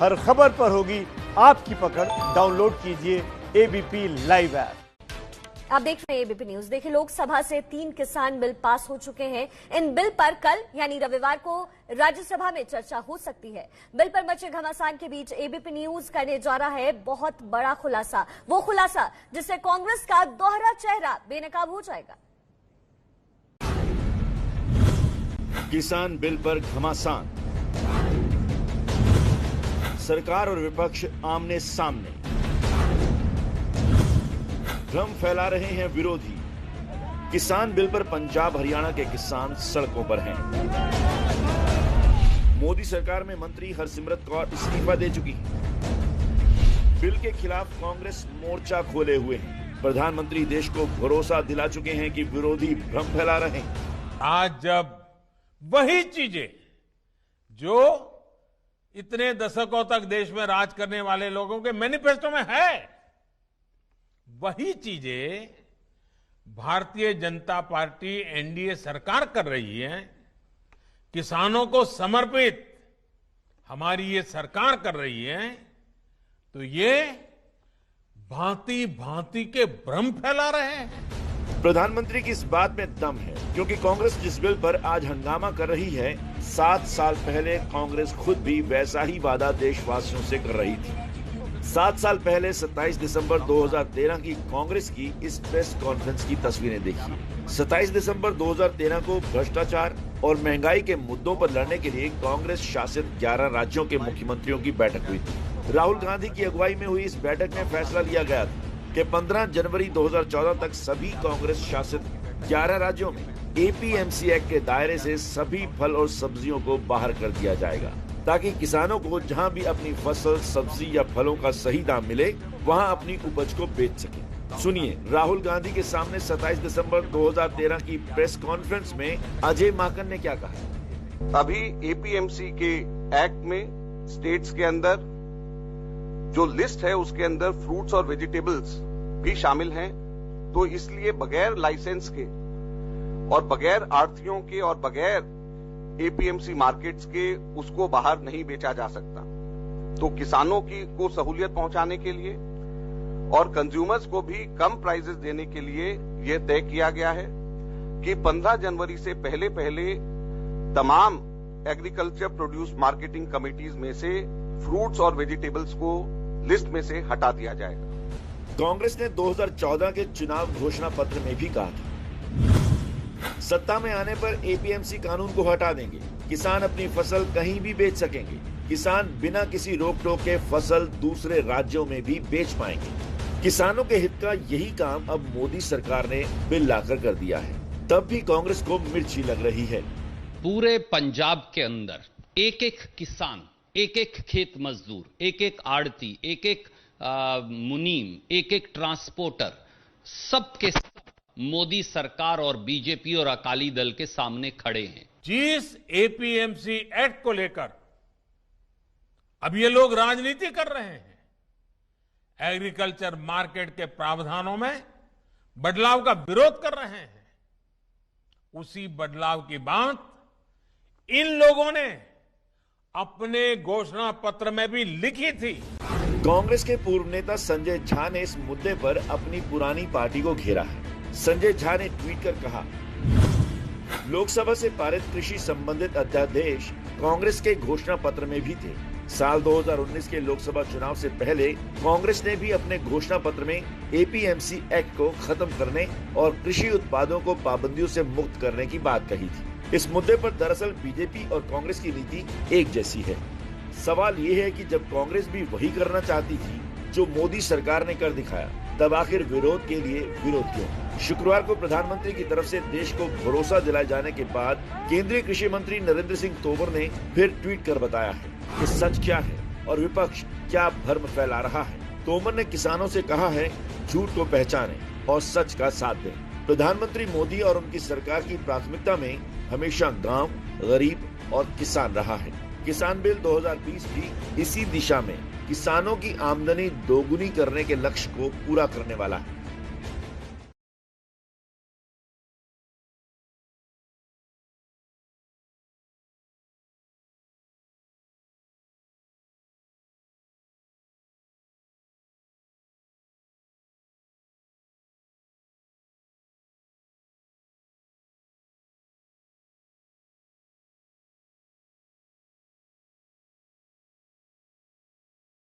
हर खबर पर होगी आपकी पकड़। डाउनलोड कीजिए एबीपी लाइव ऐप। आप देख रहे हैं एबीपी न्यूज। देखिए, लोकसभा से 3 किसान बिल पास हो चुके हैं। इन बिल पर कल यानी रविवार को राज्यसभा में चर्चा हो सकती है। बिल पर मचे घमासान के बीच एबीपी न्यूज करने जा रहा है बहुत बड़ा खुलासा, वो खुलासा जिससे कांग्रेस का दोहरा चेहरा बेनकाब हो जाएगा। किसान बिल पर घमासान, सरकार और विपक्ष आमने सामने, भ्रम फैला रहे हैं विरोधी। किसान बिल पर पंजाब हरियाणा के किसान सड़कों पर हैं। मोदी सरकार में मंत्री हरसिमरत कौर इस्तीफा दे चुकी है। बिल के खिलाफ कांग्रेस मोर्चा खोले हुए है। प्रधानमंत्री देश को भरोसा दिला चुके हैं कि विरोधी भ्रम फैला रहे हैं। आज जब वही चीजें जो इतने दशकों तक देश में राज करने वाले लोगों के मैनिफेस्टो में है, वही चीजें भारतीय जनता पार्टी एनडीए सरकार कर रही है, किसानों को समर्पित हमारी ये सरकार कर रही है, तो ये भांति भांति के भ्रम फैला रहे हैं। प्रधानमंत्री की इस बात में दम है, क्योंकि कांग्रेस जिस बिल पर आज हंगामा कर रही है, 7 साल पहले कांग्रेस खुद भी वैसा ही वादा देशवासियों से कर रही थी। 7 साल पहले 27 दिसंबर 2013 की कांग्रेस की इस प्रेस कॉन्फ्रेंस की तस्वीरें देखिए। 27 दिसंबर 2013 को भ्रष्टाचार और महंगाई के मुद्दों पर लड़ने के लिए कांग्रेस शासित 11 राज्यों के मुख्यमंत्रियों की बैठक हुई थी। राहुल गांधी की अगुवाई में हुई इस बैठक में फैसला लिया गया था कि 15 जनवरी 2014 तक सभी कांग्रेस शासित 11 राज्यों में एपीएमसी एक्ट के दायरे से सभी फल और सब्जियों को बाहर कर दिया जाएगा, ताकि किसानों को जहां भी अपनी फसल, सब्जी या फलों का सही दाम मिले, वहां अपनी उपज को बेच सके। सुनिए राहुल गांधी के सामने 27 दिसंबर 2013 की प्रेस कॉन्फ्रेंस में अजय माकन ने क्या कहा। अभी एपीएमसी के एक्ट में स्टेट्स के अंदर जो लिस्ट है उसके अंदर फ्रूट्स और वेजिटेबल्स भी शामिल हैं, तो इसलिए बगैर लाइसेंस के और बगैर आढ़तियों के और बगैर एपीएमसी मार्केट्स के उसको बाहर नहीं बेचा जा सकता। तो किसानों को सहूलियत पहुंचाने के लिए और कंज्यूमर्स को भी कम प्राइसेस देने के लिए यह तय किया गया है कि 15 जनवरी से पहले तमाम एग्रीकल्चर प्रोड्यूस मार्केटिंग कमिटीज में से फ्रूट्स और वेजिटेबल्स को लिस्ट में से हटा दिया जाएगा। कांग्रेस ने 2014 के चुनाव घोषणा पत्र में भी कहा था, सत्ता में आने पर एपीएमसी कानून को हटा देंगे, किसान अपनी फसल कहीं भी बेच सकेंगे, किसान बिना किसी रोक टोक के फसल दूसरे राज्यों में भी बेच पाएंगे। किसानों के हित का यही काम अब मोदी सरकार ने बिल लाकर कर दिया है। तब भी कांग्रेस को मिर्ची लग रही है। पूरे पंजाब के अंदर एक एक किसान, एक एक खेत मजदूर, एक एक आड़ती, एक एक मुनीम, एक एक ट्रांसपोर्टर, सबके सब मोदी सरकार और बीजेपी और अकाली दल के सामने खड़े हैं। जिस एपीएमसी एक्ट को लेकर अब ये लोग राजनीति कर रहे हैं, एग्रीकल्चर मार्केट के प्रावधानों में बदलाव का विरोध कर रहे हैं, उसी बदलाव की बात इन लोगों ने अपने घोषणा पत्र में भी लिखी थी। कांग्रेस के पूर्व नेता संजय झा ने इस मुद्दे पर अपनी पुरानी पार्टी को घेरा है। संजय झा ने ट्वीट कर कहा, लोकसभा से पारित कृषि संबंधित अध्यादेश कांग्रेस के घोषणा पत्र में भी थे। साल 2019 के लोकसभा चुनाव से पहले कांग्रेस ने भी अपने घोषणा पत्र में एपीएमसी एक्ट को खत्म करने और कृषि उत्पादों को पाबंदियों से मुक्त करने की बात कही थी। इस मुद्दे पर दरअसल बीजेपी और कांग्रेस की नीति एक जैसी है। सवाल ये है कि जब कांग्रेस भी वही करना चाहती थी जो मोदी सरकार ने कर दिखाया, तब आखिर विरोध के लिए विरोध क्यों? शुक्रवार को प्रधानमंत्री की तरफ से देश को भरोसा दिलाए जाने के बाद केंद्रीय कृषि मंत्री नरेंद्र सिंह तोमर ने फिर ट्वीट कर बताया है कि सच क्या है और विपक्ष क्या भ्रम फैला रहा है। तोमर ने किसानों से कहा है, झूठ को पहचानें और सच का साथ दें। प्रधानमंत्री मोदी और उनकी सरकार की प्राथमिकता में हमेशा गांव, गरीब और किसान रहा है। किसान बिल 2020 भी इसी दिशा में किसानों की आमदनी दोगुनी करने के लक्ष्य को पूरा करने वाला है।